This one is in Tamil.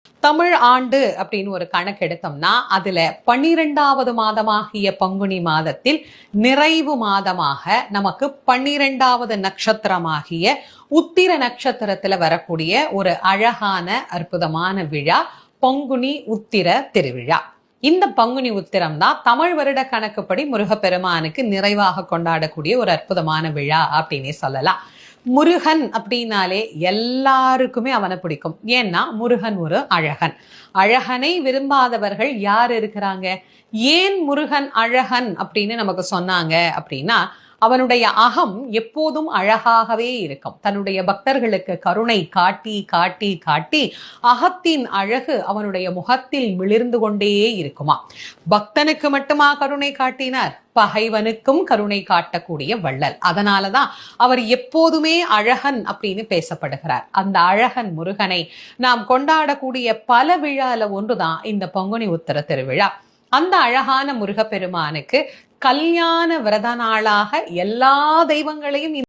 தமிழ் ஆண்டு அப்படின்னு ஒரு கணக்கு எடுத்தோம்னா அதுல 12வது மாதமாகிய பங்குனி மாதத்தில் நிறைவு மாதமாக நமக்கு 12வது நட்சத்திரமாகிய உத்திர நட்சத்திரத்துல வரக்கூடிய ஒரு அழகான அற்புதமான விழா பங்குனி உத்திர திருவிழா. இந்த பங்குனி உத்திரம் தான் தமிழ் வருட கணக்குப்படி முருகப்பெருமானுக்கு நிறைவாக கொண்டாடக்கூடிய ஒரு அற்புதமான விழா அப்படின்னே சொல்லலாம். முருகன் அப்படின்னாலே எல்லாருக்குமே அவனை பிடிக்கும். ஏன்னா முருகன் ஒரு அழகன். அழகனை விரும்பாதவர்கள் யார் இருக்கிறாங்க? ஏன் முருகன் அழகன் அப்படின்னு நமக்கு சொன்னாங்க அப்படின்னா, அவனுடைய அகம் எப்போதும் அழகாகவே இருக்கும். தன்னுடைய பக்தர்களுக்கு கருணை காட்டி காட்டி காட்டி அகத்தின் அழகு அவனுடைய முகத்தில் மிளிர்ந்து கொண்டே இருக்குமா. பக்தனுக்கு மட்டுமா கருணை காட்டினார்? பகைவனுக்கும் கருணை காட்டக்கூடிய வள்ளல். அதனாலதான் அவர் எப்போதுமே அழகன் அப்படின்னு பேசப்படுகிறார். அந்த அழகன் முருகனை நாம் கொண்டாடக்கூடிய பல விழால ஒன்றுதான் இந்த பங்குனி உத்திர திருவிழா. அந்த அழகான முருகப்பெருமானுக்கு கல்யாண விரத நாளாக எல்லா தெய்வங்களையும்